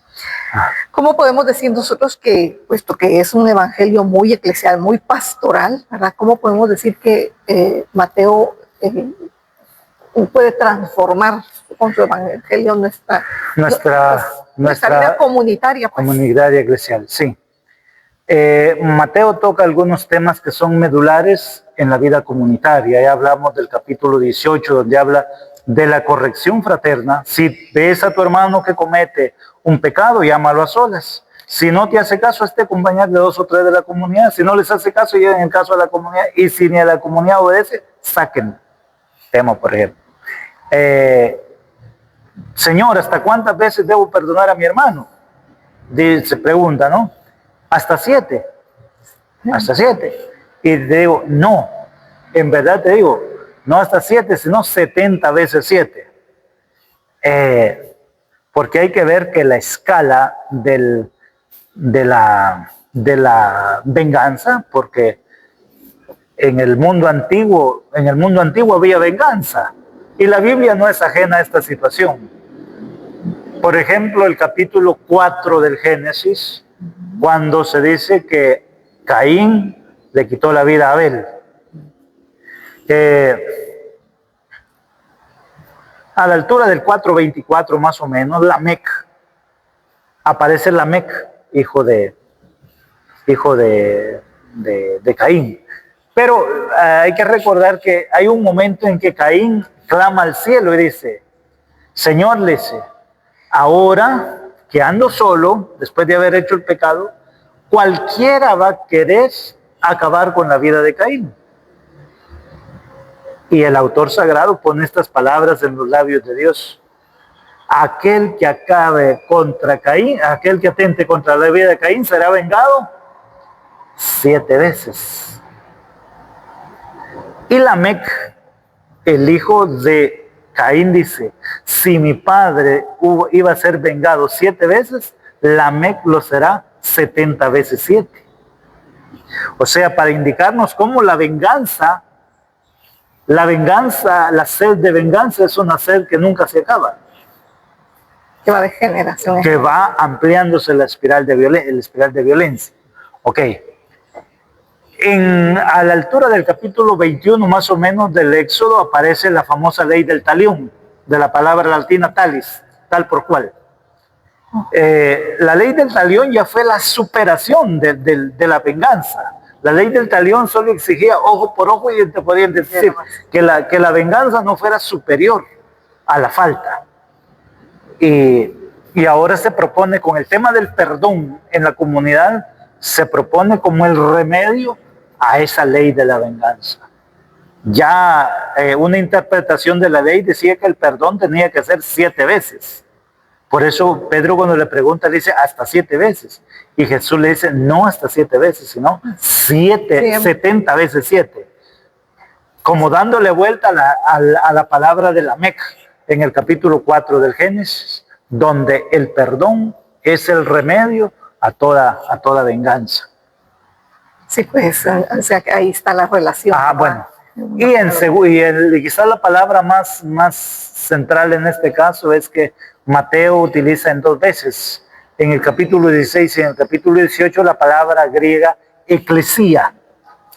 ¿Cómo podemos decir nosotros que, puesto que es un evangelio muy eclesial, muy pastoral, ¿verdad? ¿Cómo podemos decir que Mateo puede transformar con su evangelio nuestra vida comunitaria? Pues. Comunitaria eclesial, sí. Mateo toca algunos temas que son medulares en la vida comunitaria. Ya hablamos del capítulo 18, donde habla de la corrección fraterna. Si ves a tu hermano que comete un pecado, llámalo a solas. Si no te hace caso, esté acompañado de 2 o 3 de la comunidad. Si no les hace caso, lleven el caso a la comunidad. Y si ni a la comunidad obedece, sáquenlo. Temo, por ejemplo. Señor, ¿hasta cuántas veces debo perdonar a mi hermano? Se pregunta, ¿no? Hasta 7. Hasta 7. Y te digo, no. En verdad te digo, no hasta 7, sino 70 veces 7. Porque hay que ver que la escala de la venganza, porque en el mundo antiguo había venganza, y la Biblia no es ajena a esta situación. Por ejemplo, el capítulo 4 del Génesis, cuando se dice que Caín le quitó la vida a Abel. A la altura del 4:24 más o menos, Lamec, aparece Lamec, hijo de Caín. Pero hay que recordar que hay un momento en que Caín clama al cielo y dice, Señor, le dice, ahora que ando solo, después de haber hecho el pecado, cualquiera va a querer acabar con la vida de Caín. Y el autor sagrado pone estas palabras en los labios de Dios. Aquel que acabe contra Caín, aquel que atente contra la vida de Caín será vengado 7 veces. Y Lamec, el hijo de Caín, dice, si mi padre iba a ser vengado 7 veces, Lamec lo será 70 veces 7. O sea, para indicarnos cómo la venganza, la sed de venganza es una sed que nunca se acaba. Que va de generación. Que va ampliándose la espiral de violencia. Ok. A la altura del capítulo 21 más o menos del Éxodo aparece la famosa ley del talión, de la palabra latina talis, tal por cual. La ley del talión ya fue la superación de la venganza. La ley del talión solo exigía ojo por ojo y diente por diente, es decir, que la venganza no fuera superior a la falta. Y ahora se propone, con el tema del perdón en la comunidad, se propone como el remedio a esa ley de la venganza. Ya una interpretación de la ley decía que el perdón tenía que ser 7 veces. Por eso Pedro, cuando le pregunta, le dice hasta 7 veces. Y Jesús le dice no hasta 7 veces, sino 70 veces 7. Como dándole vuelta a la palabra de Lamec en el capítulo 4 del Génesis, donde el perdón es el remedio a toda venganza. Sí, pues, o sea, ahí está la relación. Bueno. Y quizás la palabra más central en este caso es que Mateo utiliza en 2 veces, en el capítulo 16 y en el capítulo 18, la palabra griega eclesía.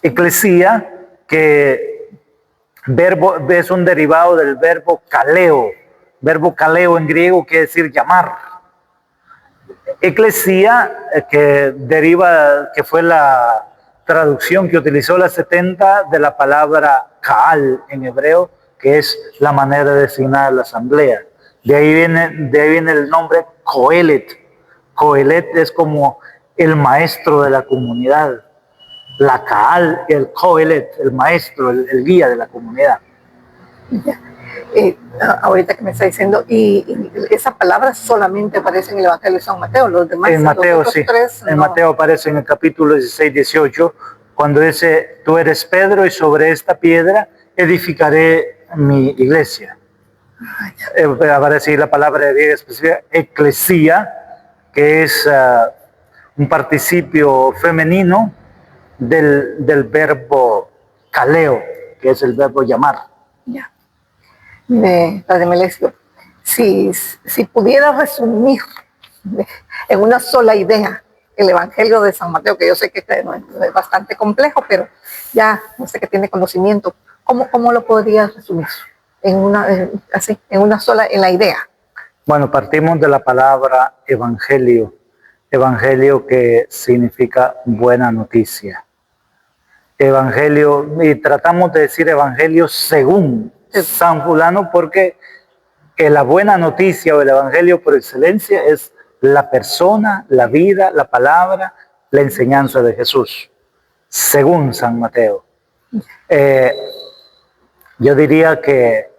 Eclesía, que es un derivado del verbo kaleo. Verbo kaleo en griego quiere decir llamar. Eclesía, que fue la traducción que utilizó la 70 de la palabra kaal en hebreo, que es la manera de designar la asamblea. De ahí viene el nombre Coelet. Coelet es como el maestro de la comunidad. La kaal, el Coelet, el maestro, el guía de la comunidad. Ahorita que me está diciendo, y esa palabra solamente aparece en el Evangelio de San Mateo, los demás. En Mateo sí, 3, en Mateo aparece en el capítulo 16-18, cuando dice, tú eres Pedro y sobre esta piedra edificaré mi iglesia. Aparece ahí la palabra griega específica, eclesía, que es un participio femenino del verbo kaleo, que es el verbo llamar. Ya. Padre Melesio, si pudiera resumir en una sola idea el Evangelio de San Mateo, que yo sé que es bastante complejo, pero ya no sé que tiene conocimiento, ¿cómo lo podría resumir en la idea? Bueno, partimos de la palabra evangelio, evangelio que significa buena noticia. Evangelio, y tratamos de decir evangelio según San Fulano, porque la buena noticia o el evangelio por excelencia es la persona, la vida, la palabra, la enseñanza de Jesús, según San Mateo. Yo diría que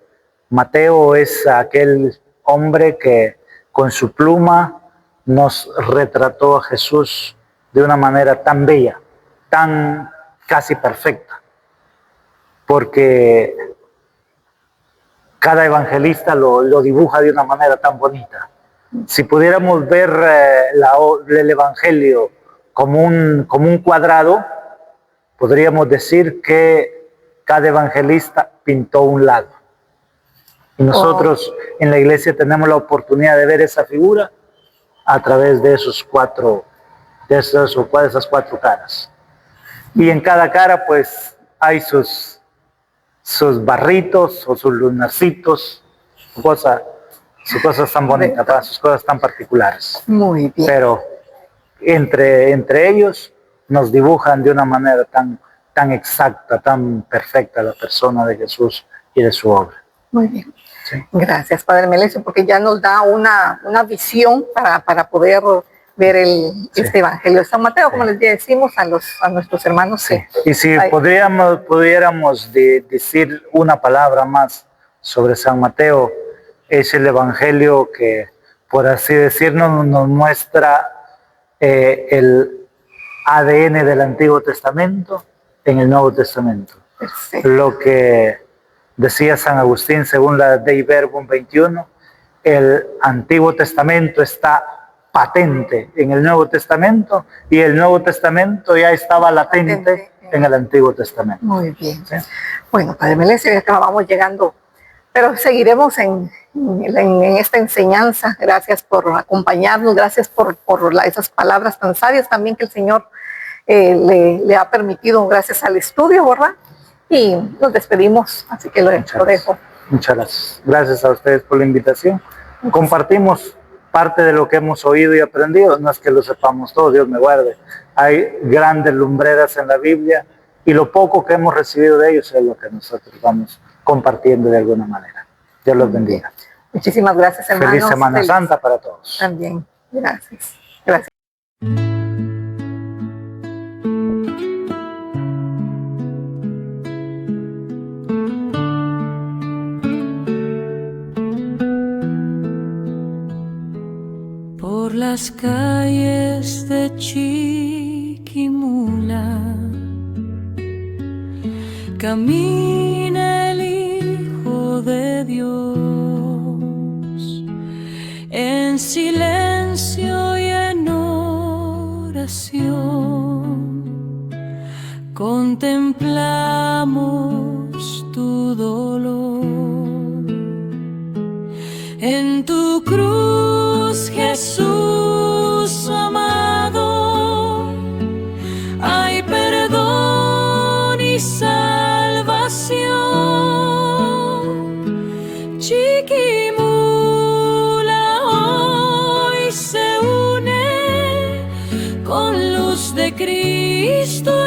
Mateo es aquel hombre que con su pluma nos retrató a Jesús de una manera tan bella, tan casi perfecta, porque cada evangelista lo dibuja de una manera tan bonita. Si pudiéramos ver el Evangelio como un cuadrado, podríamos decir que cada evangelista pintó un lado. Y nosotros en la iglesia tenemos la oportunidad de ver esa figura a través de esas cuatro caras. Y en cada cara pues hay sus barritos o sus lunarcitos, sus cosas tan bonitas, sus cosas tan particulares. Muy bien. Pero entre ellos nos dibujan de una manera tan exacta, tan perfecta la persona de Jesús y de su obra. Muy bien. Sí. Gracias, Padre Melesio, porque ya nos da una visión para poder ver este Evangelio de San Mateo, como les decimos a nuestros hermanos. Sí. Y si pudiéramos decir una palabra más sobre San Mateo, es el Evangelio que, por así decirlo, nos muestra el ADN del Antiguo Testamento en el Nuevo Testamento. Perfecto. Lo que decía San Agustín, según la Dei Verbum 21, el Antiguo Testamento está patente en el Nuevo Testamento y el Nuevo Testamento ya estaba latente en el Antiguo Testamento. Muy bien. ¿Sí? Bueno, Padre Melesio, ya acabamos llegando, pero seguiremos en esta enseñanza. Gracias por acompañarnos, gracias por esas palabras tan sabias también que el Señor le ha permitido gracias al estudio, ¿verdad? Y nos despedimos, así que lo dejo. Muchas gracias. Gracias a ustedes por la invitación. Compartimos parte de lo que hemos oído y aprendido, no es que lo sepamos todo, Dios me guarde. Hay grandes lumbreras en la Biblia y lo poco que hemos recibido de ellos es lo que nosotros vamos compartiendo de alguna manera. Dios los bendiga. Muchísimas gracias, hermanos. Feliz Semana Santa para todos. También. Gracias. Gracias. Por las calles de Chiquimula camina el Hijo de Dios en silencio y en oración. Contemplamos tu dolor en tu cruz, Jesús amado. Hay perdón y salvación. Chiquimula hoy se une con luz de Cristo.